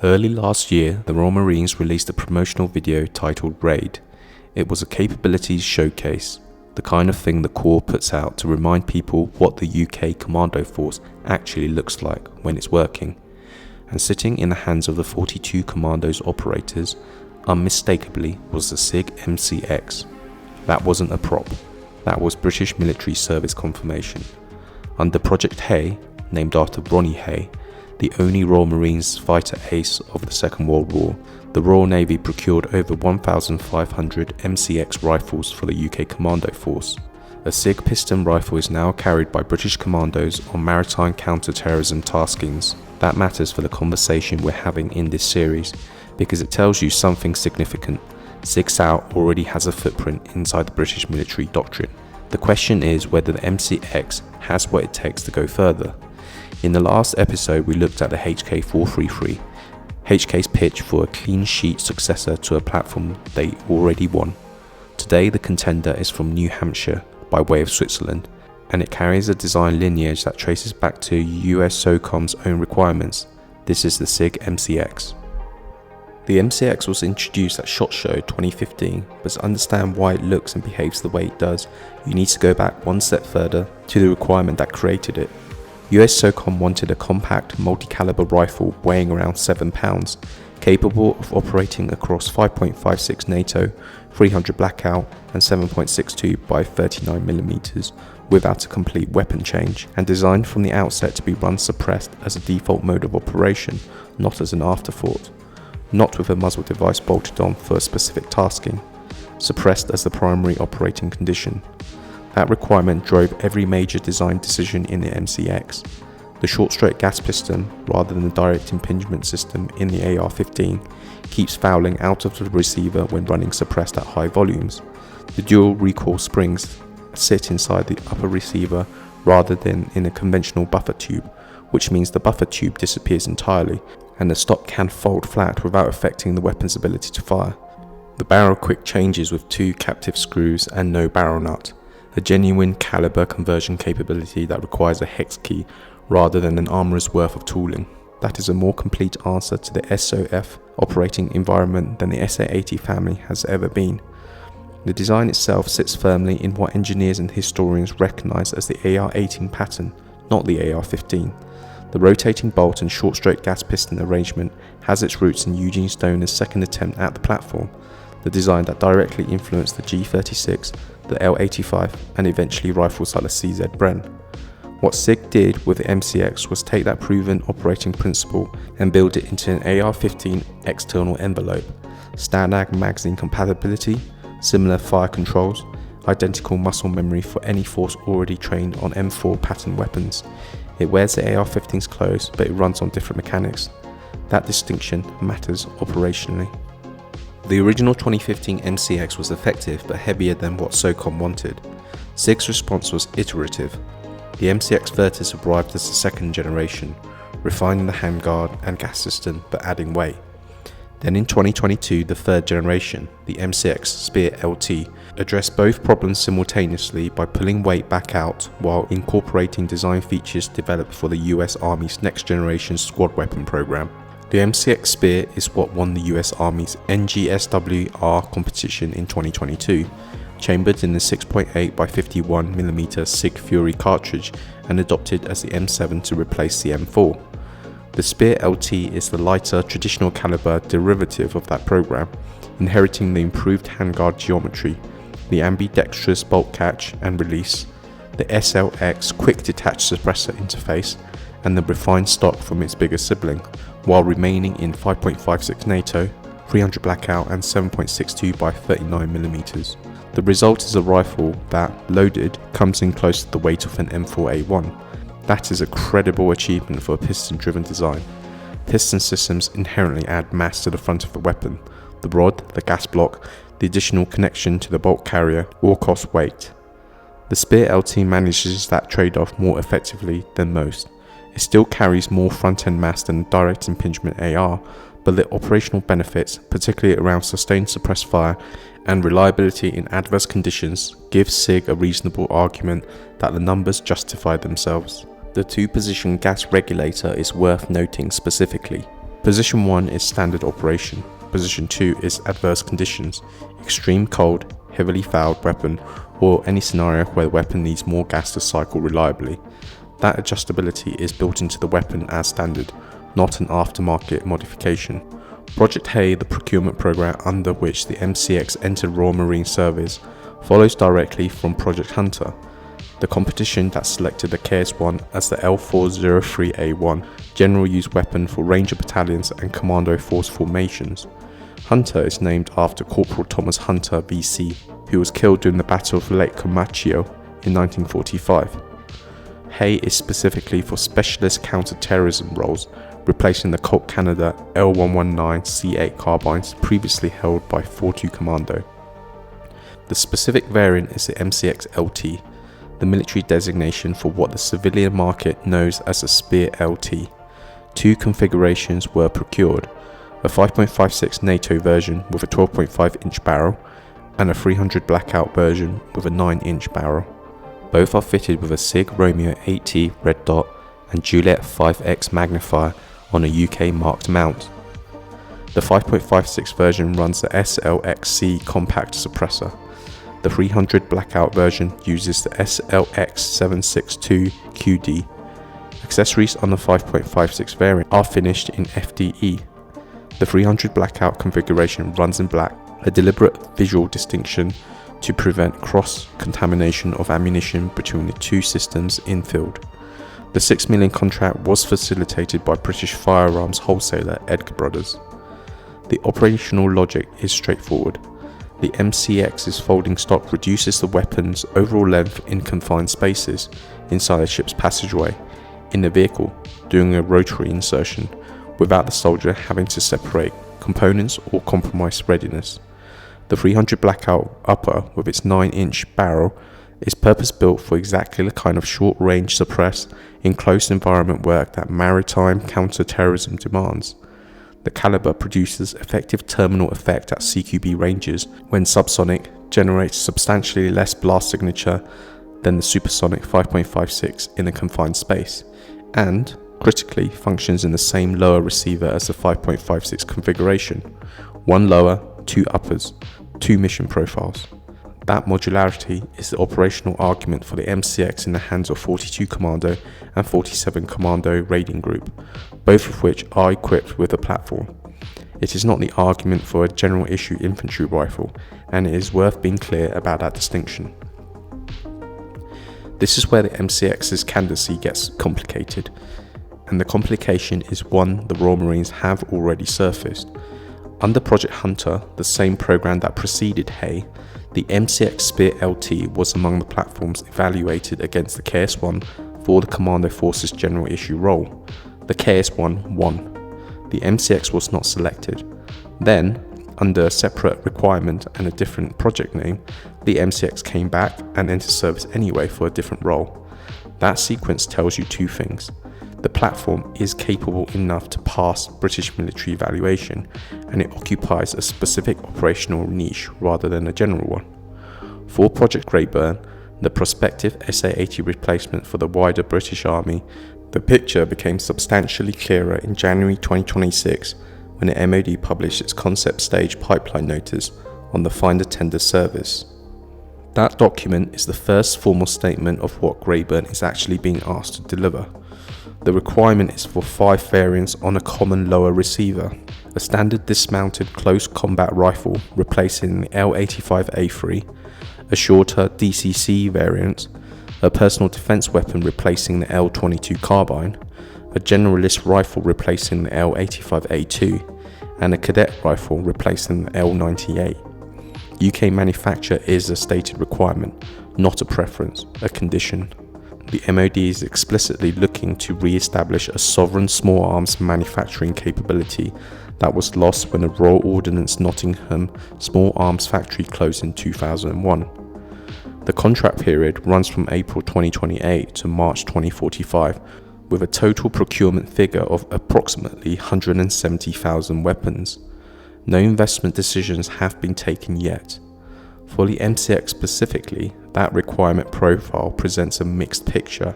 Early last year, the Royal Marines released a promotional video titled Raid. It was a capabilities showcase, the kind of thing the Corps puts out to remind people what the UK Commando Force actually looks like when it's working. And sitting in the hands of the 42 Commandos operators, unmistakably was the SIG MCX. That wasn't a prop, that was British military service confirmation. Under Project Hay, named after Ronnie Hay, the only Royal Marines fighter ace of the Second World War, the Royal Navy procured over 1,500 MCX rifles for the UK Commando Force. A SIG piston rifle is now carried by British commandos on maritime counter-terrorism taskings. That matters for the conversation we're having in this series, because it tells you something significant. SIG Sauer already has a footprint inside the British military doctrine. The question is whether the MCX has what it takes to go further. In the last episode, we looked at the HK433, HK's pitch for a clean sheet successor to a platform they already won. Today, the contender is from New Hampshire, by way of Switzerland, and it carries a design lineage that traces back to USSOCOM's own requirements. This is the SIG MCX. The MCX was introduced at SHOT Show 2015, but to understand why it looks and behaves the way it does, you need to go back one step further to the requirement that created it. USSOCOM wanted a compact, multi-caliber rifle weighing around 7 pounds, capable of operating across 5.56 NATO, 300 blackout and 7.62 by 39mm without a complete weapon change, and designed from the outset to be run suppressed as a default mode of operation, not as an afterthought, not with a muzzle device bolted on for a specific tasking, suppressed as the primary operating condition. That requirement drove every major design decision in the MCX. The short-straight gas piston, rather than the direct impingement system in the AR-15, keeps fouling out of the receiver when running suppressed at high volumes. The dual recoil springs sit inside the upper receiver rather than in a conventional buffer tube, which means the buffer tube disappears entirely, and the stock can fold flat without affecting the weapon's ability to fire. The barrel quick changes with 2 captive screws and no barrel nut, a genuine caliber conversion capability that requires a hex key rather than an armourer's worth of tooling. That is a more complete answer to the SOF operating environment than the SA-80 family has ever been. The design itself sits firmly in what engineers and historians recognise as the AR-18 pattern, not the AR-15. The rotating bolt and short straight gas piston arrangement has its roots in Eugene Stoner's second attempt at the platform, the design that directly influenced the G36, the L85 and eventually rifles like the CZ Bren. What SIG did with the MCX was take that proven operating principle and build it into an AR-15 external envelope, STANAG magazine compatibility, similar fire controls, identical muscle memory for any force already trained on M4 pattern weapons. It wears the AR-15's clothes, but it runs on different mechanics. That distinction matters operationally. The original 2015 MCX was effective but heavier than what SOCOM wanted. SIG's response was iterative. The MCX Virtus arrived as the second generation, refining the handguard and gas system but adding weight. Then in 2022, the third generation, the MCX Spear LT, addressed both problems simultaneously by pulling weight back out while incorporating design features developed for the US Army's next generation squad weapon program. The MCX Spear is what won the US Army's NGSWR competition in 2022, chambered in the 6.8 by 51mm SIG Fury cartridge and adopted as the M7 to replace the M4. The Spear LT is the lighter, traditional caliber derivative of that program, inheriting the improved handguard geometry, the ambidextrous bolt catch and release, the SLX quick detach suppressor interface, and the refined stock from its bigger sibling, while remaining in 5.56 NATO, 300 blackout and 7.62 by 39mm. The result is a rifle that, loaded, comes in close to the weight of an M4A1. That is a credible achievement for a piston-driven design. Piston systems inherently add mass to the front of the weapon. The rod, the gas block, the additional connection to the bolt carrier all cost weight. The Spear LT manages that trade-off more effectively than most. It still carries more front-end mass than direct impingement AR, but the operational benefits, particularly around sustained suppressed fire and reliability in adverse conditions, give SIG a reasonable argument that the numbers justify themselves. The 2-position gas regulator is worth noting specifically. Position 1 is standard operation. Position 2 is adverse conditions, extreme cold, heavily fouled weapon, or any scenario where the weapon needs more gas to cycle reliably. That adjustability is built into the weapon as standard, not an aftermarket modification. Project Hay, the procurement program under which the MCX entered Royal Marine Service, follows directly from Project Hunter, the competition that selected the KS-1 as the L403A1 general use weapon for Ranger battalions and Commando Force formations. Hunter is named after Corporal Thomas Hunter VC, who was killed during the Battle of Lake Comachio in 1945. Hay is specifically for specialist counter-terrorism roles, replacing the Colt Canada L119 C8 carbines previously held by 42 Commando. The specific variant is the MCX LT, the military designation for what the civilian market knows as a Spear LT. Two configurations were procured, a 5.56 NATO version with a 12.5-inch barrel and a 300 blackout version with a 9-inch barrel. Both are fitted with a SIG Romeo 8T red dot and Juliet 5X magnifier on a UK marked mount. The 5.56 version runs the SLXC compact suppressor. The 300 blackout version uses the SLX762QD. Accessories on the 5.56 variant are finished in FDE. The 300 blackout configuration runs in black, a deliberate visual distinction to prevent cross-contamination of ammunition between the two systems in field. The $6 million contract was facilitated by British firearms wholesaler Edgar Brothers. The operational logic is straightforward. The MCX's folding stock reduces the weapon's overall length in confined spaces inside a ship's passageway in the vehicle during a rotary insertion without the soldier having to separate components or compromise readiness. The 300 blackout upper with its 9-inch barrel is purpose-built for exactly the kind of short-range suppressed, enclosed environment work that maritime counter-terrorism demands. The caliber produces effective terminal effect at CQB ranges when subsonic, generates substantially less blast signature than the supersonic 5.56 in a confined space, and, critically, functions in the same lower receiver as the 5.56 configuration. One lower, two uppers, two mission profiles. That modularity is the operational argument for the MCX in the hands of 42 Commando and 47 Commando Raiding Group, both of which are equipped with a platform. It is not the argument for a general issue infantry rifle, and it is worth being clear about that distinction. This is where the MCX's candidacy gets complicated, and the complication is one the Royal Marines have already surfaced. Under Project Hunter, the same program that preceded Hay, the MCX Spear LT was among the platforms evaluated against the KS-1 for the Commando Force's general issue role. The KS-1 won. The MCX was not selected. Then, under a separate requirement and a different project name, the MCX came back and entered service anyway for a different role. That sequence tells you two things. The platform is capable enough to pass British military evaluation, and it occupies a specific operational niche rather than a general one. For Project Grayburn, the prospective SA-80 replacement for the wider British Army, the picture became substantially clearer in January 2026 when the MOD published its concept stage pipeline notice on the Finder Tender Service. That document is the first formal statement of what Grayburn is actually being asked to deliver. The requirement is for 5 variants on a common lower receiver, a standard dismounted close combat rifle replacing the L85A3, a shorter DCC variant, a personal defense weapon replacing the L22 carbine, a generalist rifle replacing the L85A2, and a cadet rifle replacing the L98. UK manufacture is a stated requirement, not a preference, a condition. The MOD is explicitly looking to re-establish a sovereign small arms manufacturing capability that was lost when the Royal Ordnance Nottingham small arms factory closed in 2001. The contract period runs from April 2028 to March 2045, with a total procurement figure of approximately 170,000 weapons. No investment decisions have been taken yet. For the MCX specifically, that requirement profile presents a mixed picture.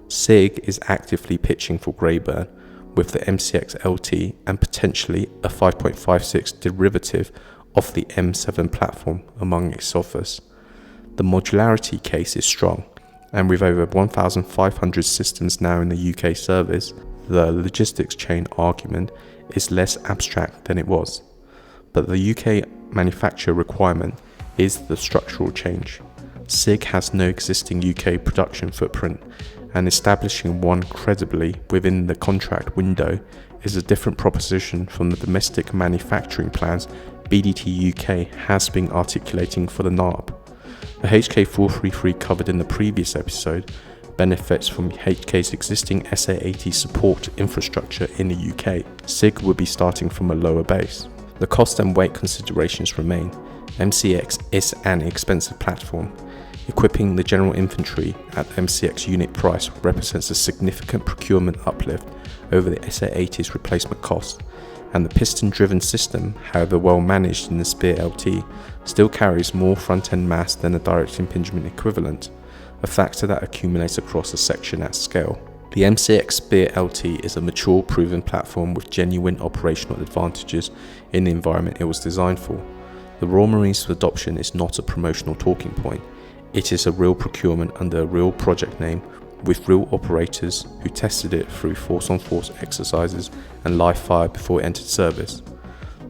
SIG is actively pitching for Grayburn, with the MCX LT and potentially a 5.56 derivative of the M7 platform among its offers. The modularity case is strong, and with over 1,500 systems now in the UK service, the logistics chain argument is less abstract than it was. But the UK manufacturer requirement is the structural change. SIG has no existing UK production footprint, and establishing one credibly within the contract window is a different proposition from the domestic manufacturing plans BDT UK has been articulating for the NARB. The HK433 covered in the previous episode benefits from HK's existing SA80 support infrastructure in the UK. SIG would be starting from a lower base. The cost and weight considerations remain. MCX is an expensive platform. Equipping the general infantry at MCX unit price represents a significant procurement uplift over the SA80's replacement cost, and the piston-driven system, however well managed in the Spear LT, still carries more front-end mass than a direct impingement equivalent, a factor that accumulates across a section at scale. The MCX Spear LT is a mature, proven platform with genuine operational advantages in the environment it was designed for. The Royal Marines' adoption is not a promotional talking point. It is a real procurement under a real project name with real operators who tested it through force-on-force exercises and live fire before it entered service.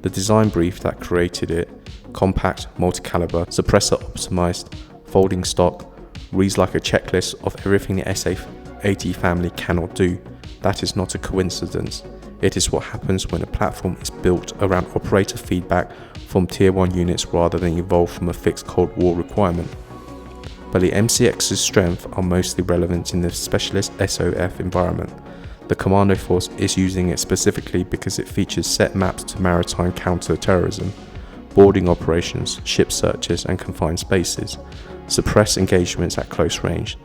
The design brief that created it, compact, multi-caliber, suppressor optimized, folding stock, reads like a checklist of everything the SA80 family cannot do. That is not a coincidence. It is what happens when a platform is built around operator feedback from Tier 1 units rather than evolve from a fixed Cold War requirement. But the MCX's strengths are mostly relevant in the specialist SOF environment. The Commando Force is using it specifically because it features set maps to maritime counter-terrorism, boarding operations, ship searches and confined spaces, suppress engagements at close range.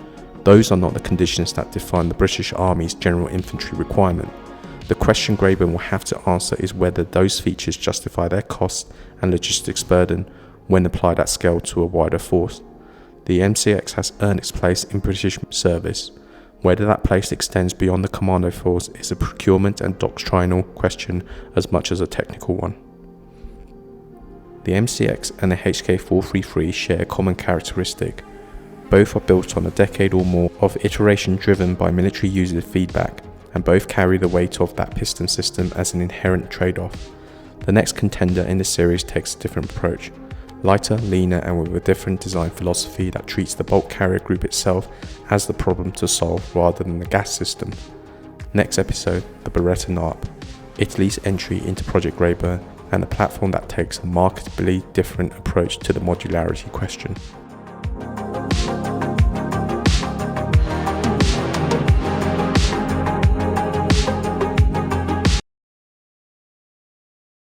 Those are not the conditions that define the British Army's general infantry requirement. The question Grayburn will have to answer is whether those features justify their cost and logistics burden when applied at scale to a wider force. The MCX has earned its place in British service. Whether that place extends beyond the Commando Force is a procurement and doctrinal question as much as a technical one. The MCX and the HK433 share a common characteristic. Both are built on a decade or more of iteration driven by military user feedback, and both carry the weight of that piston system as an inherent trade-off. The next contender in the series takes a different approach. Lighter, leaner and with a different design philosophy that treats the bulk carrier group itself as the problem to solve rather than the gas system. Next episode, the Beretta NARB, Italy's entry into Project Grayburn and a platform that takes a markedly different approach to the modularity question.